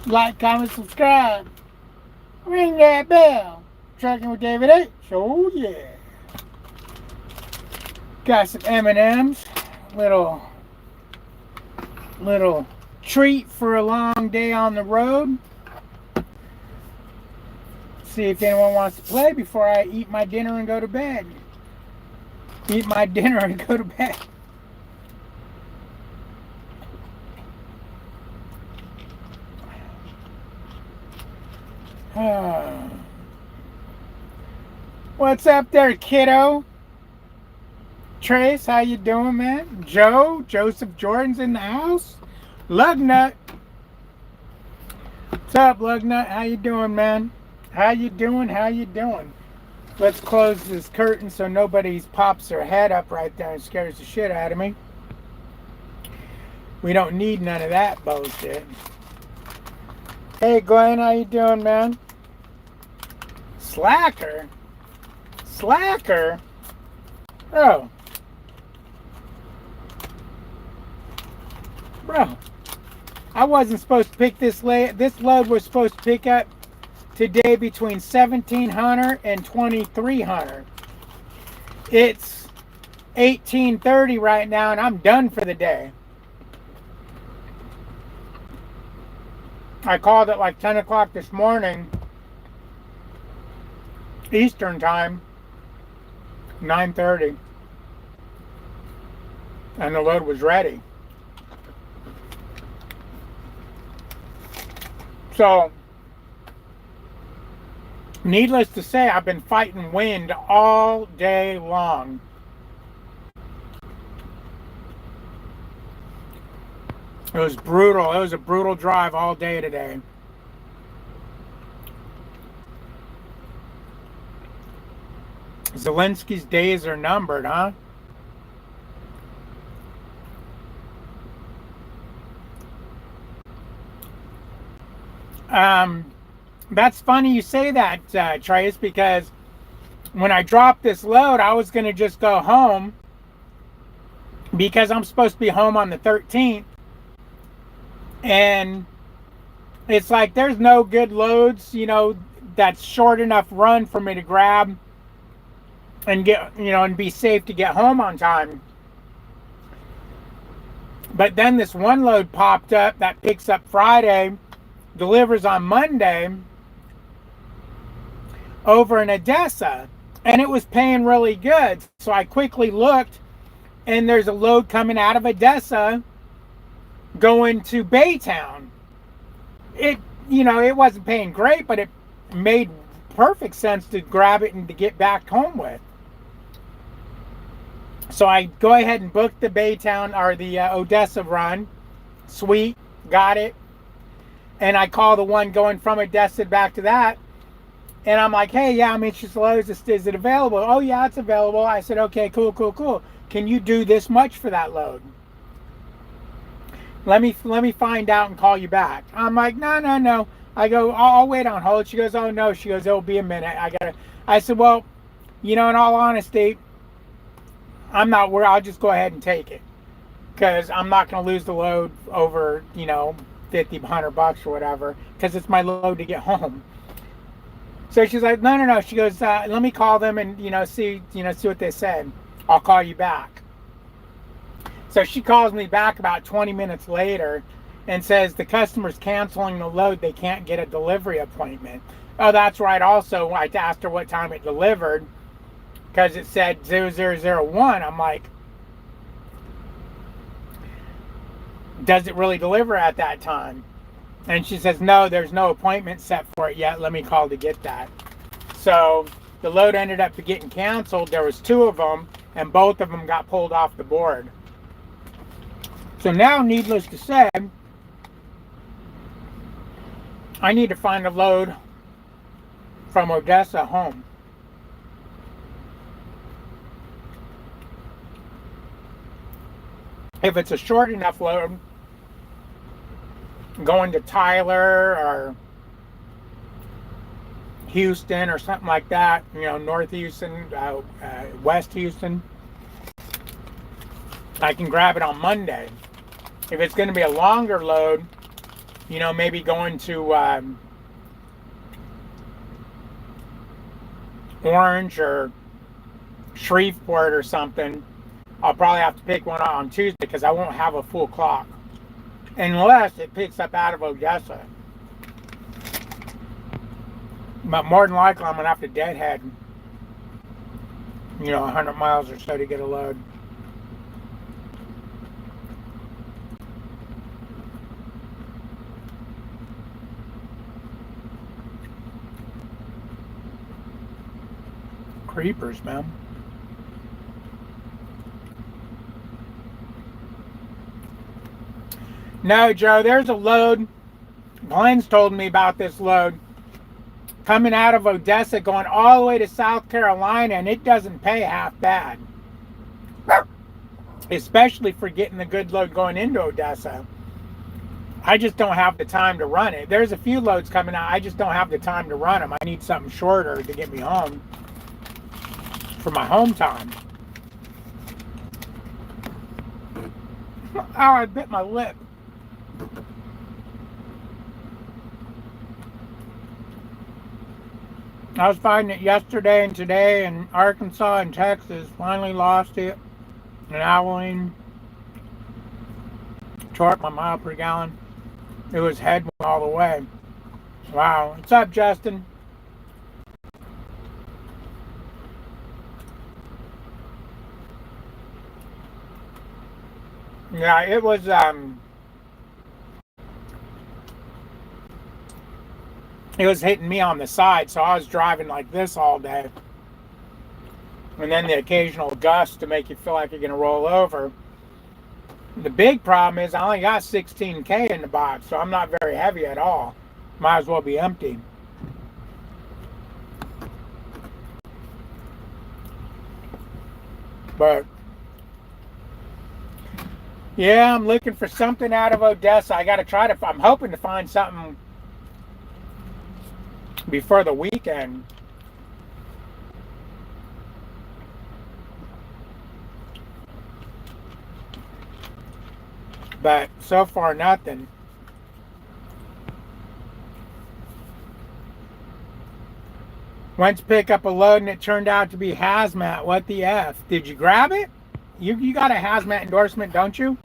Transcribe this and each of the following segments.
Like, comment, subscribe. Ring that bell. Trucking with David H. Oh yeah. Got some M&Ms. Little treat for a long day on the road. See if anyone wants to play before I eat my dinner and go to bed. Eat my dinner and go to bed. What's up there, kiddo? Trace, how you doing, man? Joseph Jordan's in the house. Lugnut. What's up, Lugnut? How you doing, man? How you doing? Let's close this curtain so nobody pops their head up right there and scares the shit out of me. We don't need none of that bullshit. Hey, Glenn, how you doing, man? Slacker? Oh. Bro. I wasn't supposed to pick this load. This load was supposed to pick up today between 1,700 and 2,300. It's 18:30 right now and I'm done for the day. I called at like 10 o'clock this morning, Eastern time, 9:30, and the load was ready. So, needless to say, I've been fighting wind all day long. It was brutal. It was a brutal drive all day today. Zelensky's days are numbered, huh? That's funny you say that, Trace, because when I dropped this load, I was going to just go home because I'm supposed to be home on the 13th. And it's like there's no good loads, that's short enough run for me to grab and get, and be safe to get home on time. But then this one load popped up that picks up Friday, delivers on Monday over in Odessa, and it was paying really good. So I quickly looked, and there's a load coming out of Odessa going to Baytown. It wasn't paying great, but it made perfect sense to grab it and to get back home with. So I go ahead and book the Baytown or the Odessa run. Sweet, got it. And I call the one going from Odessa back to that. And I'm like, hey, yeah, I'm interested in loads. Is it available? Oh, yeah, it's available. I said, okay, cool. Can you do this much for that load? Let me find out and call you back. I'm like, no. I go, I'll wait on hold. She goes, oh, no. She goes, it'll be a minute. I said, well, in all honesty, I'm not worried. I'll just go ahead and take it. Because I'm not going to lose the load over, $50-$100 or whatever. Because it's my load to get home. So she's like, no. She goes, let me call them and, see what they said. I'll call you back. So she calls me back about 20 minutes later and says the customer's canceling the load. They can't get a delivery appointment. Oh, that's right. Also, I asked her what time it delivered because it said 0001. I'm like, does it really deliver at that time? And she says, no, there's no appointment set for it yet. Let me call to get that. So the load ended up getting canceled. There was 2 of them, and both of them got pulled off the board. So now, needless to say, I need to find a load from Odessa home. If it's a short enough load, going to Tyler or Houston or something like that, North Houston, West Houston, I can grab it on Monday. If it's going to be a longer load, You know, maybe going to Orange or Shreveport or something. I'll probably have to pick one up on Tuesday because I won't have a full clock. Unless it picks up out of Odessa. But more than likely, I'm going to have to deadhead, 100 miles or so to get a load. Creepers, man. No, Joe, there's a load. Glenn's told me about this load coming out of Odessa going all the way to South Carolina, and it doesn't pay half bad. Especially for getting the good load going into Odessa. I just don't have the time to run it. There's a few loads coming out. I just don't have the time to run them. I need something shorter to get me home for my home time. Oh, I bit my lip. I was finding it yesterday and today in Arkansas and Texas. Finally lost it in Abilene. Short my mile per gallon. It was headwind all the way. Wow. What's up, Justin? Yeah, it was hitting me on the side, so I was driving like this all day. And then the occasional gust to make you feel like you're going to roll over. The big problem is I only got 16K in the box, so I'm not very heavy at all. Might as well be empty. But yeah, I'm looking for something out of Odessa. I got to try to, I'm hoping to find something before the weekend. But so far, nothing. Went to pick up a load and it turned out to be hazmat. What the F? Did you grab it? You got a hazmat endorsement, don't you?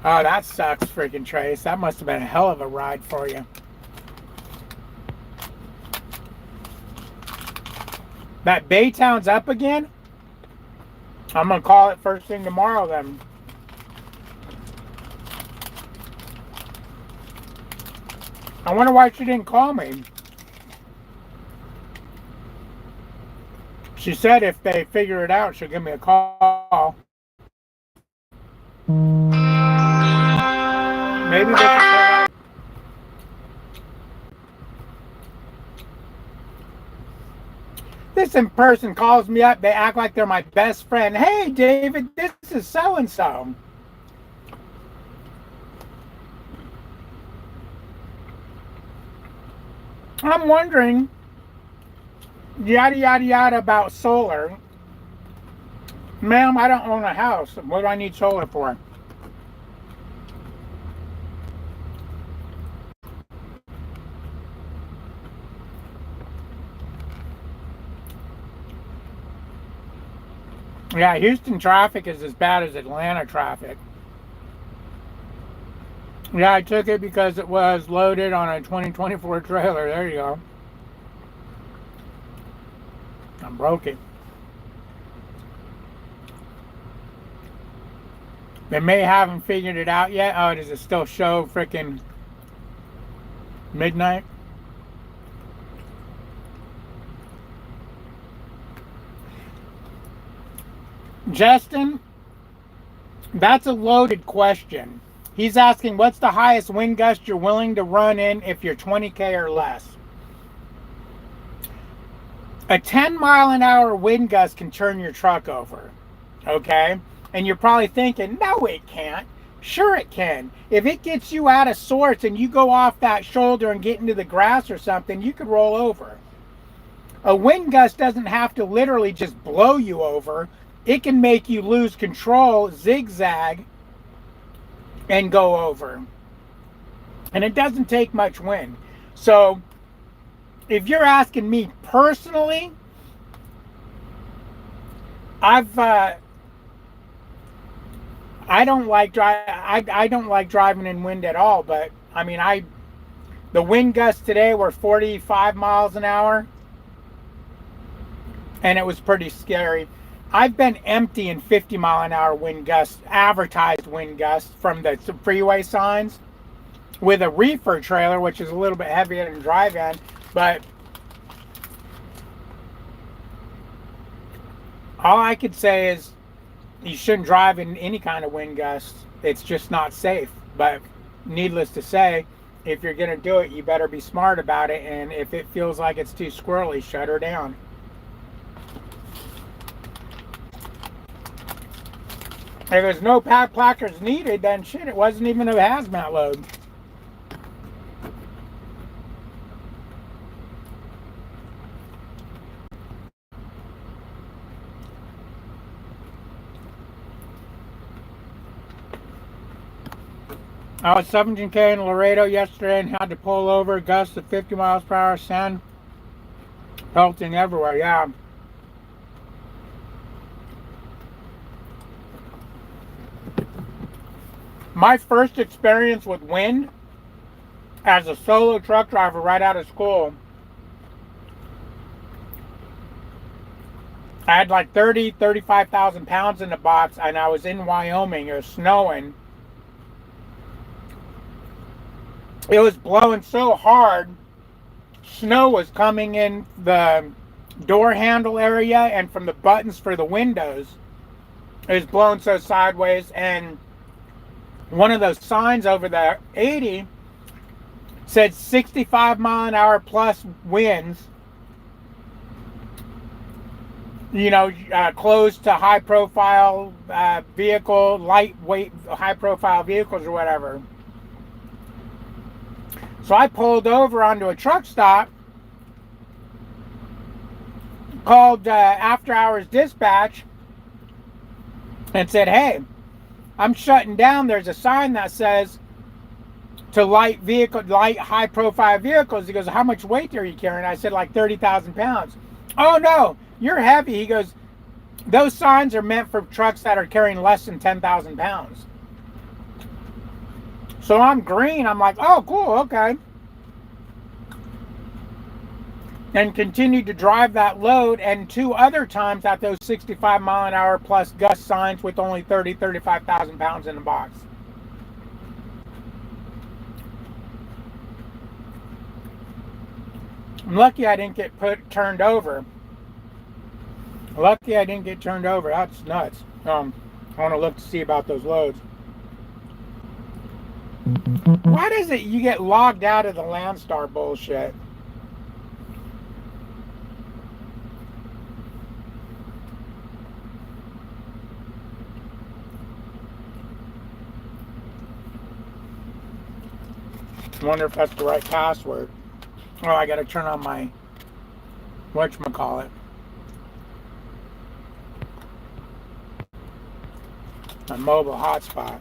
Oh, that sucks, freaking Trace. That must have been a hell of a ride for you. That Baytown's up again? I'm going to call it first thing tomorrow then. I wonder why she didn't call me. She said if they figure it out, she'll give me a call. Maybe they can. This in person calls me up. They act like they're my best friend. Hey, David, this is so-and-so. I'm wondering, yada, yada, yada about solar. Ma'am, I don't own a house. What do I need solar for? Yeah, Houston traffic is as bad as Atlanta traffic. Yeah, I took it because it was loaded on a 2024 trailer. There you go. I broke it. They may haven't figured it out yet. Oh, does it still show freaking midnight? Justin, that's a loaded question. He's asking, what's the highest wind gust you're willing to run in if you're 20K or less? A 10-mile-an-hour wind gust can turn your truck over, okay? And you're probably thinking, no, it can't. Sure it can. If it gets you out of sorts and you go off that shoulder and get into the grass or something, you could roll over. A wind gust doesn't have to literally just blow you over. It can make you lose control, zigzag, and go over. And it doesn't take much wind. So if you're asking me personally, I don't like I don't like driving in wind at all, but I mean the wind gusts today were 45 miles an hour, and it was pretty scary. I've been empty in 50-mile-an-hour wind gusts, advertised wind gusts from the freeway signs with a reefer trailer, which is a little bit heavier than dry van, but all I could say is you shouldn't drive in any kind of wind gusts. It's just not safe. But needless to say, if you're going to do it, you better be smart about it. And if it feels like it's too squirrely, shut her down. If there's no placards needed, then shit, it wasn't even a hazmat load. I was 17K in Laredo yesterday and had to pull over, gusts of 50 miles per hour, sand pelting everywhere. Yeah. My first experience with wind as a solo truck driver right out of school, I had like 35,000 pounds in the box, and I was in Wyoming. It was snowing. It was blowing so hard, snow was coming in the door handle area and from the buttons for the windows. It was blowing so sideways, and one of those signs over the 80 said 65-mile-an-hour plus winds, you know, closed to high-profile vehicle, lightweight, high-profile vehicles or whatever. So I pulled over onto a truck stop, called after hours dispatch, and said, hey, I'm shutting down. There's a sign that says to light high profile vehicles. He goes, how much weight are you carrying? I said, like 30,000 pounds. Oh no, you're heavy. He goes, those signs are meant for trucks that are carrying less than 10,000 pounds. So I'm green. I'm like, oh, cool, okay. And continued to drive that load. And 2 other times at those 65-mile-an-hour plus gust signs with only 35,000 pounds in the box. I'm lucky I didn't get turned over. Lucky I didn't get turned over. That's nuts. I want to look to see about those loads. Why does it you get logged out of the Landstar bullshit? I wonder if that's the right password. Oh, I gotta turn on my whatchamacallit. My mobile hotspot.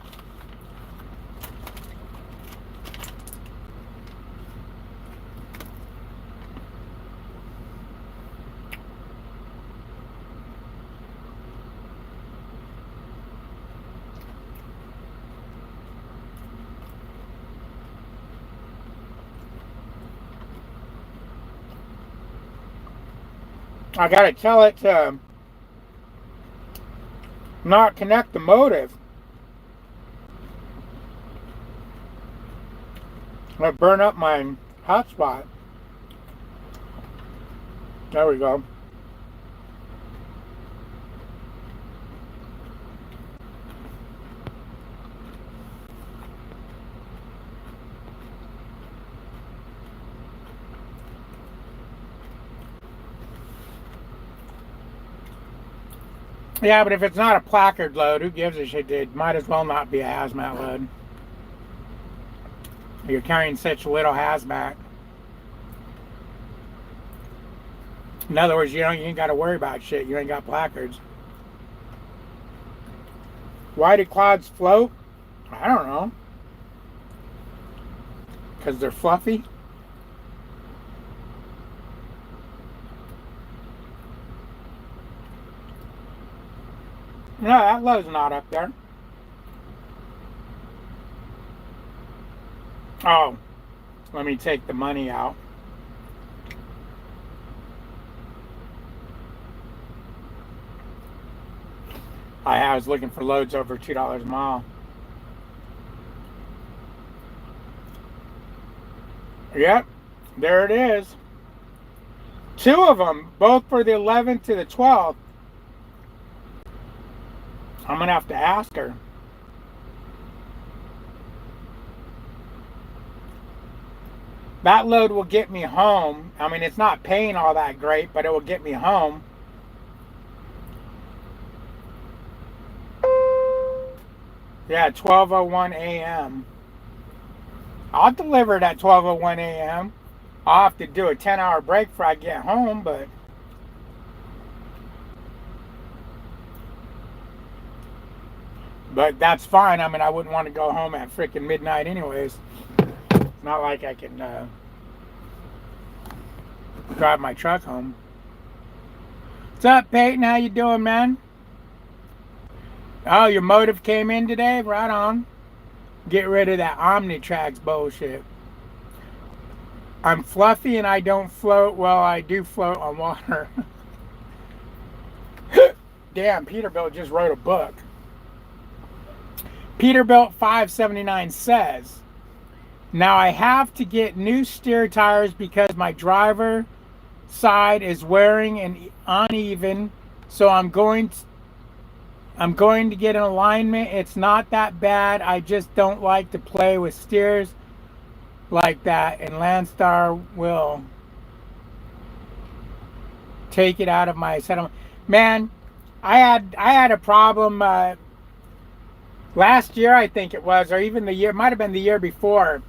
I gotta tell it to not connect the motive. I'm gonna burn up my hotspot. There we go. Yeah, but if it's not a placard load, who gives a shit? It might as well not be a hazmat load. You're carrying such little hazmat. In other words, you ain't got to worry about shit. You ain't got placards. Why do clouds float? I don't know. Because they're fluffy? No, that load's not up there. Oh, let me take the money out. I was looking for loads over $2 a mile. Yep, there it is. Two of them, both for the 11th to the 12th. I'm going to have to ask her. That load will get me home. I mean, it's not paying all that great, but it will get me home. Yeah, 12:01 a.m. I'll deliver it at 12:01 a.m. I'll have to do a 10-hour break before I get home, but that's fine. I mean, I wouldn't want to go home at freaking midnight anyways. It's not like I can drive my truck home. What's up, Peyton? How you doing, man? Oh, your motive came in today? Right on. Get rid of that Omnitrax bullshit. I'm fluffy and I don't float. Well, I do float on water. Damn, Peterbilt just wrote a book. Peterbilt 579 says, now I have to get new steer tires because my driver side is wearing and uneven, so I'm going to get an alignment. It's not that bad. I just don't like to play with steers like that, and Landstar will take it out of my settlement. Man, I had a problem last year, I think it was, or even the year, might have been the year before.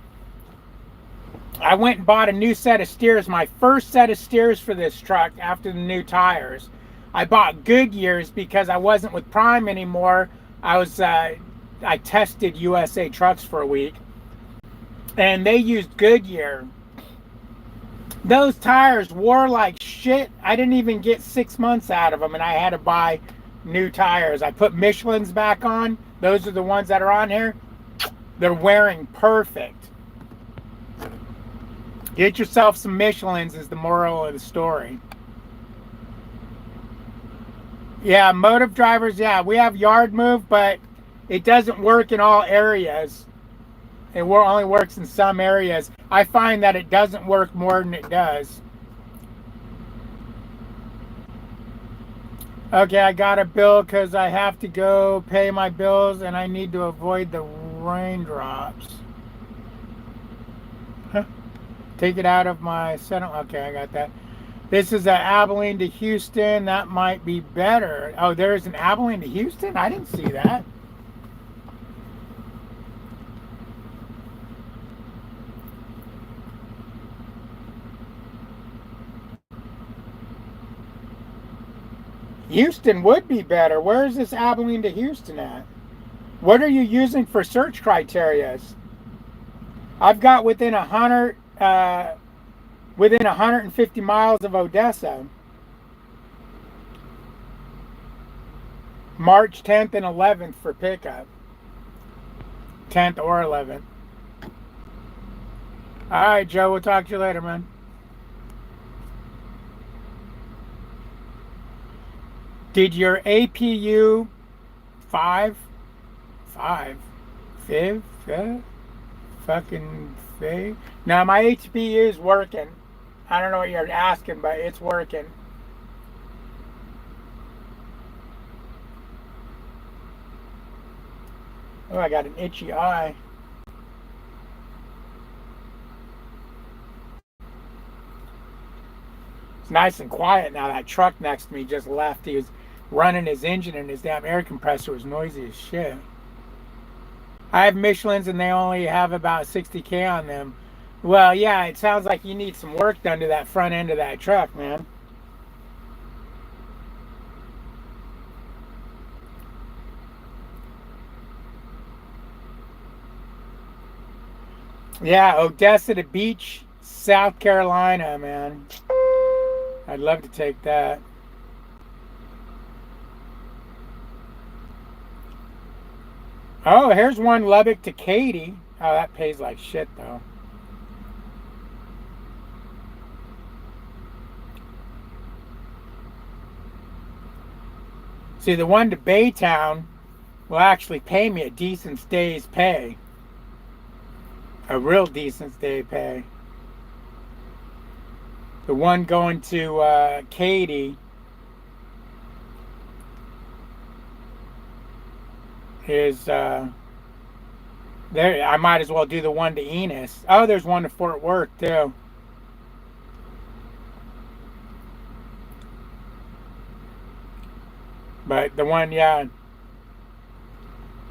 I went and bought a new set of steers, my first set of steers for this truck after the new tires. I bought Goodyears because I wasn't with Prime anymore. I tested USA Trucks for a week, and they used Goodyear. Those tires wore like shit. I didn't even get 6 months out of them, and I had to buy new tires. I put Michelin's back on. Those are the ones that are on here. They're wearing perfect. Get yourself some Michelin's is the moral of the story. Yeah, motive drivers, yeah, we have yard move, but it doesn't work in all areas. It only works in some areas. I find that it doesn't work more than it does. Okay, I got a bill because I have to go pay my bills and I need to avoid the raindrops. Huh. Take it out of my settlement. Okay, I got that. This is Abilene to Houston. That might be better. Oh, there's an Abilene to Houston? I didn't see that. Houston would be better. Where is this Abilene to Houston at? What are you using for search criterias? I've got within 150 miles of Odessa. March 10th and 11th for pickup. 10th or 11th. All right, Joe. We'll talk to you later, man. Did your APU 5 fucking fave? Now my HPU is working. I don't know what you're asking, but it's working. Oh, I got an itchy eye. It's nice and quiet now. That truck next to me just left. He was running his engine and his damn air compressor was noisy as shit. I have Michelin's and they only have about 60K on them. Well, yeah, it sounds like you need some work done to that front end of that truck, man. Yeah, Odessa to Beach, South Carolina, man. I'd love to take that. Oh, here's one Lubbock to Katy. Oh, that pays like shit though. See, the one to Baytown will actually pay me a decent day's pay. A real decent day pay. The one going to Katy is there. I might as well do the one to Enos. Oh, there's one to Fort Worth too. But the one, yeah,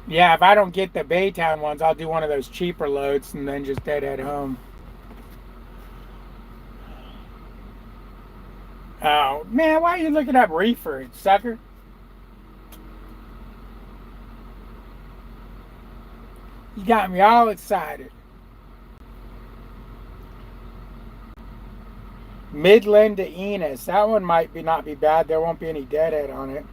yeah. If I don't get the Baytown ones, I'll do one of those cheaper loads and then just head home. Oh man, why are you looking up reefer, sucker? You got me all excited. Midland to Enos. That one might be not be bad. There won't be any deadhead on it.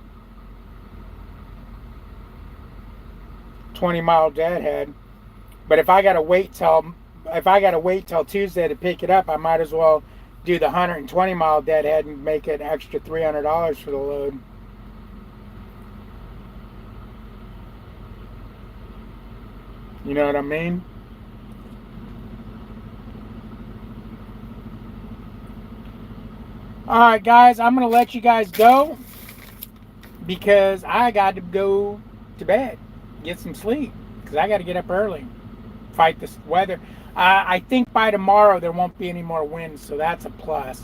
20-mile deadhead. But if I gotta wait till Tuesday to pick it up, I might as well do the 120-mile deadhead and make it an extra $300 for the load. You know what I mean? All right, guys, I'm gonna let you guys go because I got to go to bed, get some sleep, because I got to get up early, fight this weather. I think by tomorrow there won't be any more wind, so that's a plus.